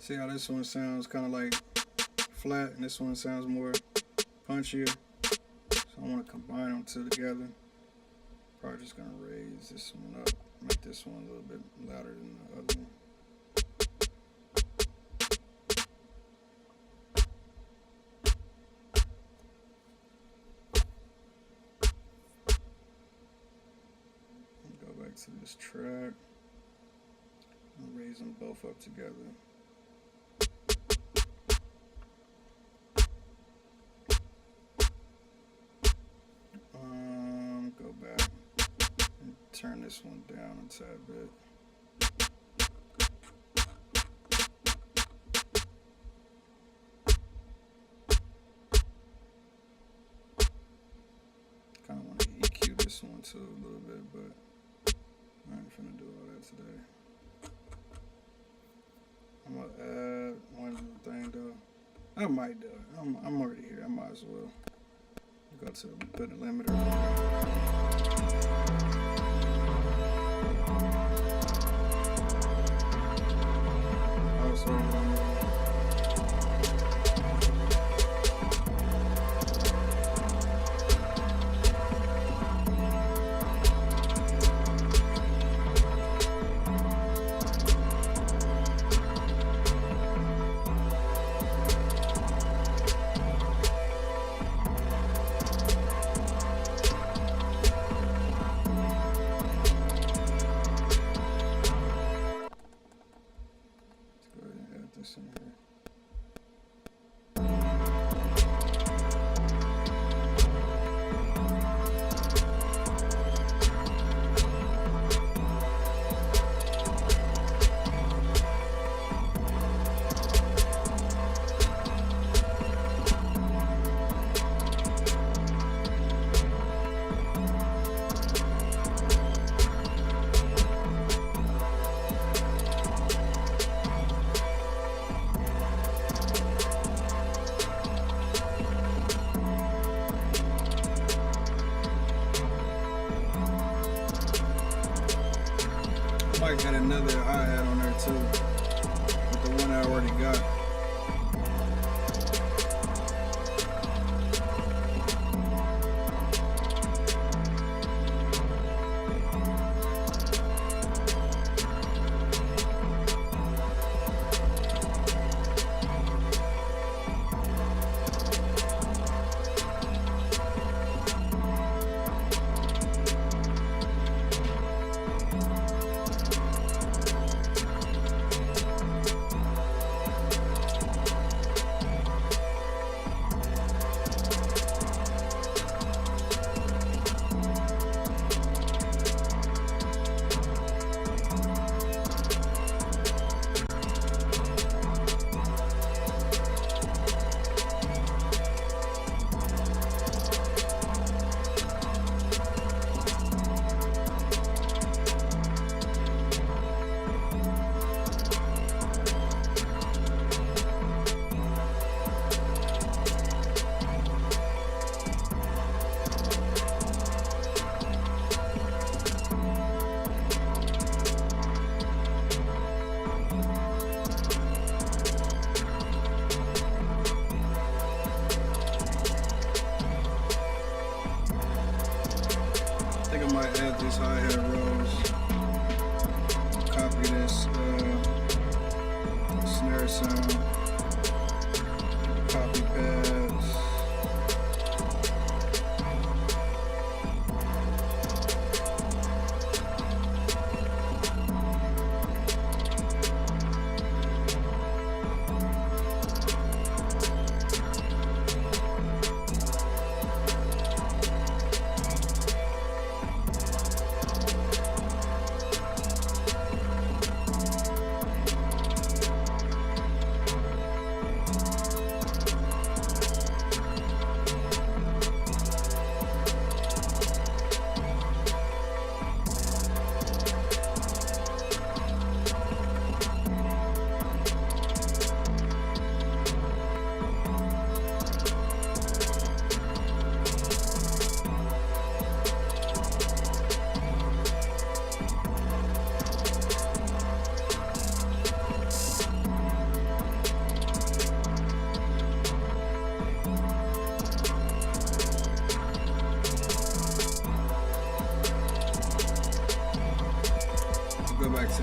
Speaker 1: See how this one sounds kind of like flat, and this one sounds more punchier. So I want to combine them two together. Probably just gonna raise this one up, make this one a little bit louder than the other one. Go back to this track and raise them both up together. Go back and turn this one down a tad bit. Kind of want to EQ this one too a little bit, but I ain't finna do all that today. I'm gonna add one little thing though. I might do it. I'm already here. I might as well go to put a limiter. Oh, sorry. I might add another hi-hat on there too, with the one I already got. I think I might add these hi-hat rows. Copy this snare sound. Copy pads.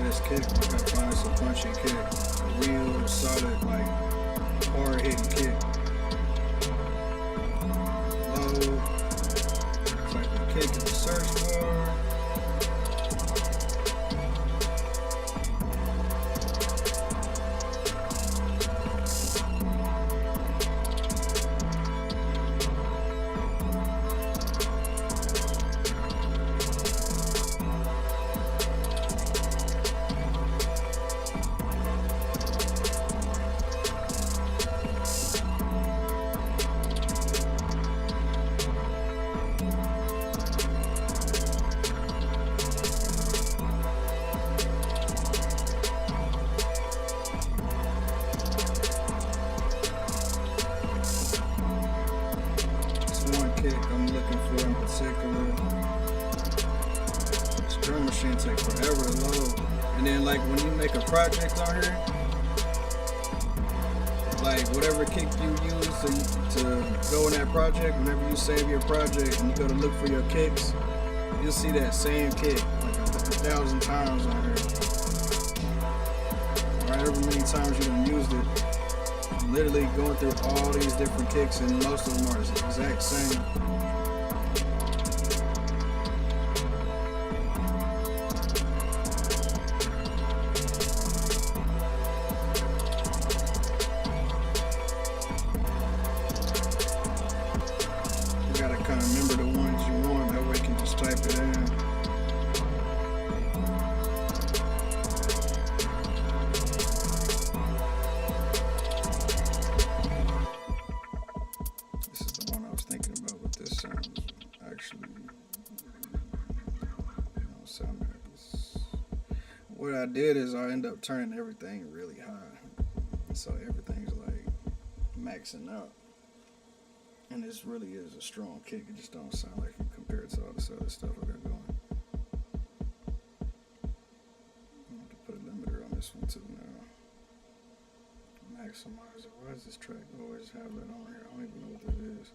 Speaker 1: this kick. I gotta find us a punchy kick. A real solid, like, hard hitting kick. Low. Type of kick in the search bar. I'm looking for in particular. This drum machine takes forever to load. And then like when you make a project on here, like whatever kick you use to go in that project, whenever you save your project and you go to look for your kicks, you'll see that same kick like 1,000 times on here. Or however many times you done used it. Literally going through all these different kicks and most of them are the exact same. You gotta kind of remember the ones you want, that way you can just type it in. What I did is I end up turning everything really high, so everything's like maxing out, and this really is a strong kick. It just don't sound like it compared to all this other stuff I got going. I have to put a limiter on this one too now. Maximizer. Why does this track always have that on here? I don't even know what that is.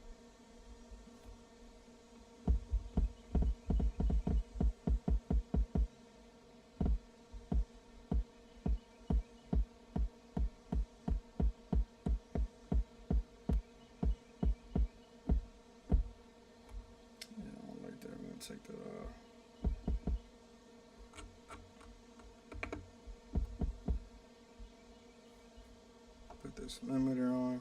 Speaker 1: Take that off. Put this limiter on.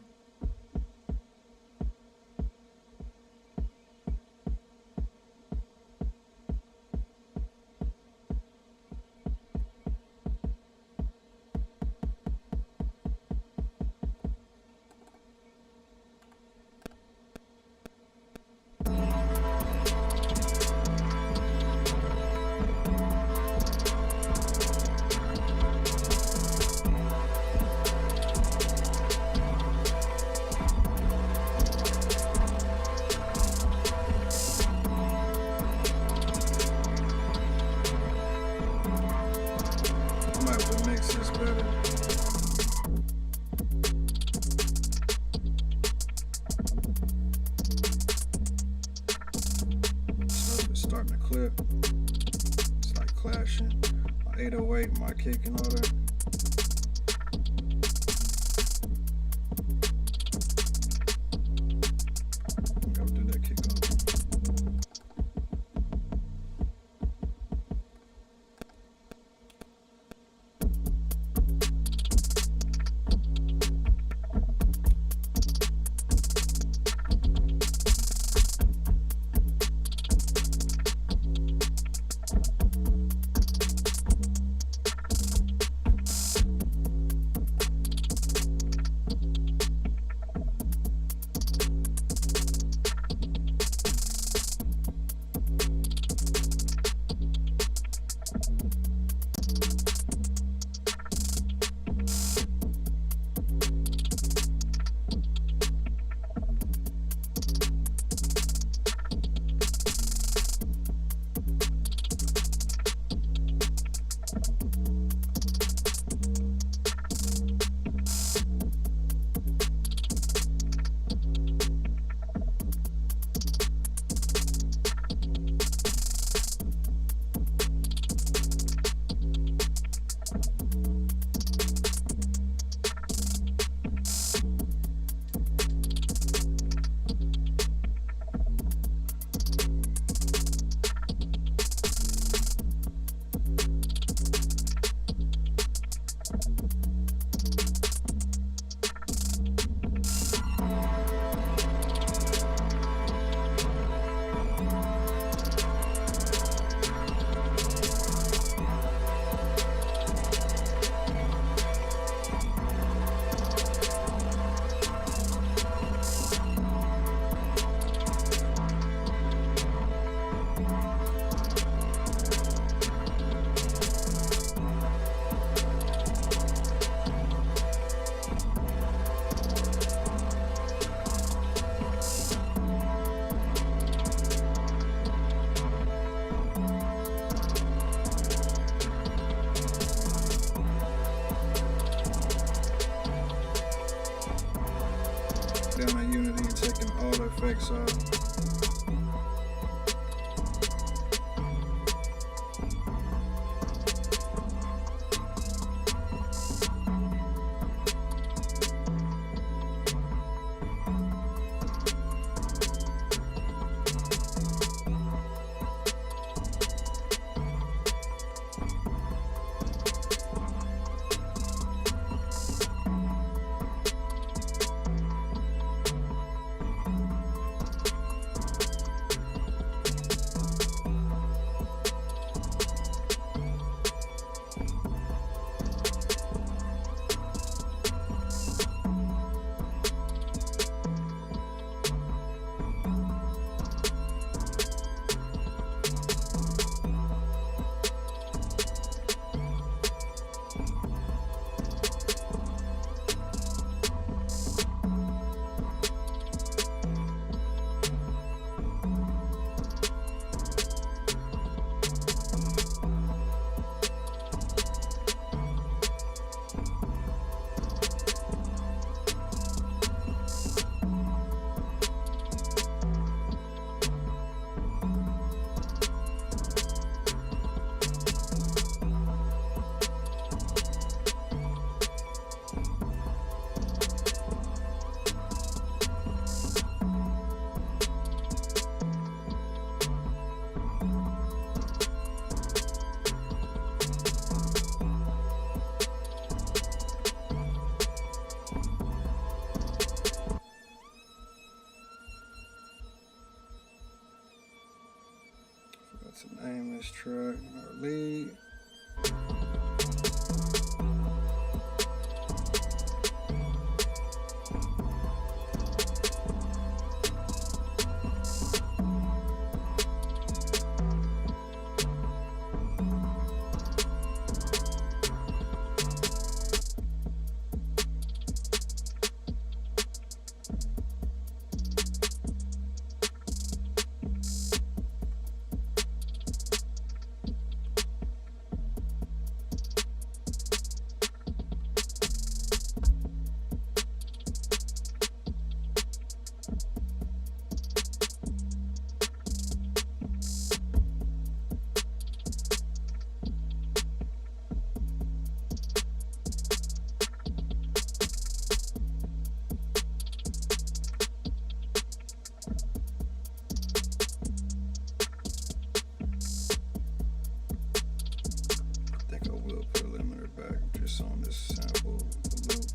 Speaker 1: Starting to clip. It's like clashing. My 808, my kick and all that. Gotta do that kick off. effect side. To name this track our lead. On this sample loop.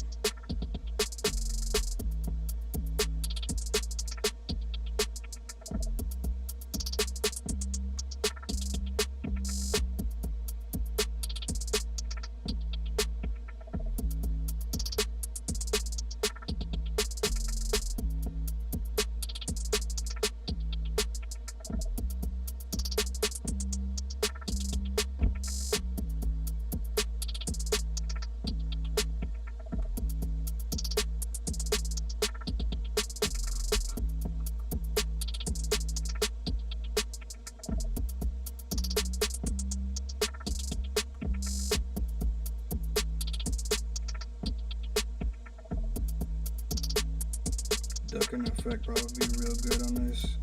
Speaker 1: Ducking effect probably be real good on this.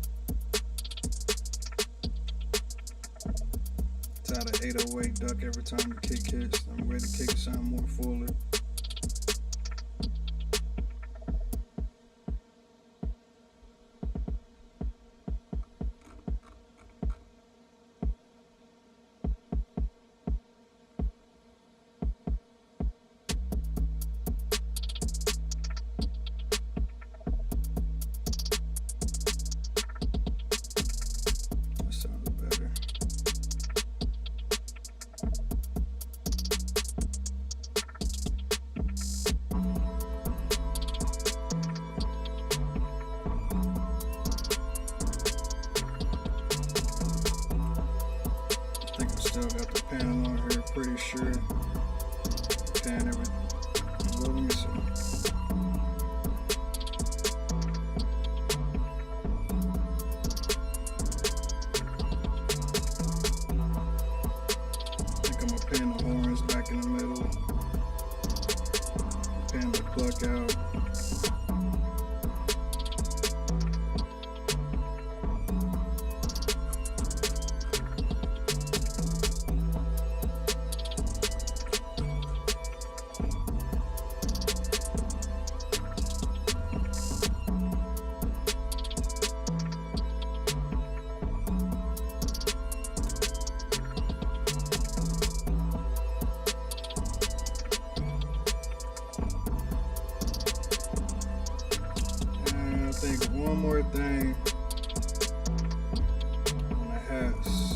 Speaker 1: It's out of 808 duck every time the kick hits. I'm ready to kick it sound more fuller. Still got the pan on here, pretty sure. Pan everything. Well, let me see. I think I'm gonna pan the horns back in the middle. Pan the pluck out. one more thing on the hats.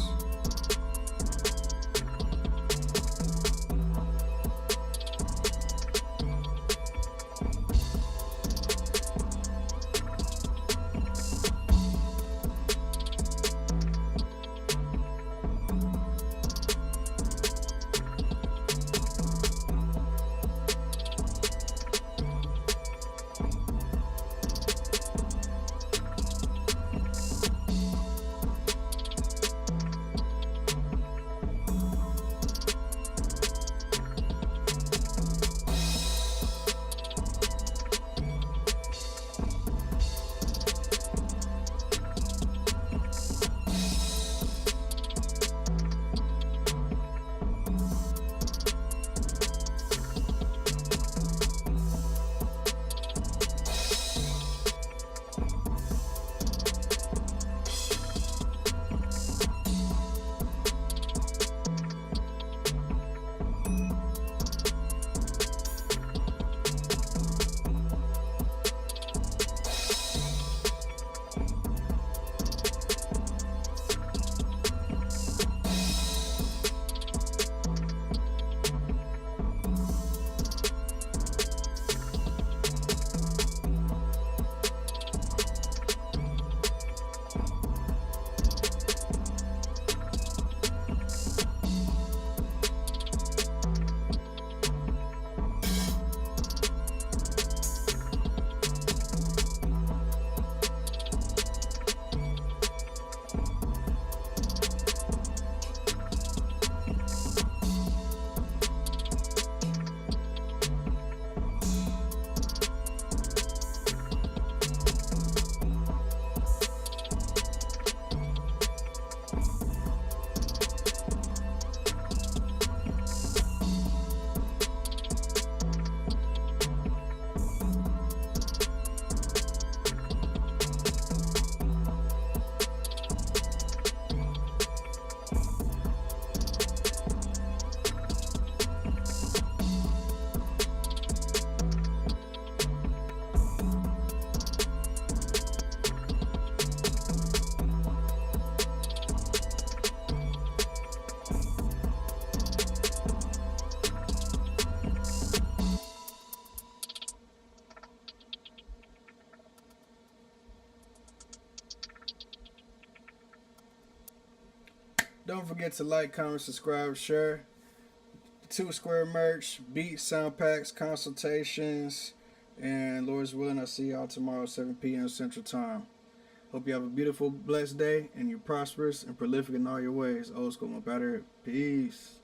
Speaker 1: Don't forget to like, comment, subscribe, share. 2 Square merch, beats, sound packs, consultations, and Lord's willing, I'll see y'all tomorrow, 7 p.m. Central Time. Hope you have a beautiful, blessed day, and you're prosperous and prolific in all your ways. Old school, my better. Peace.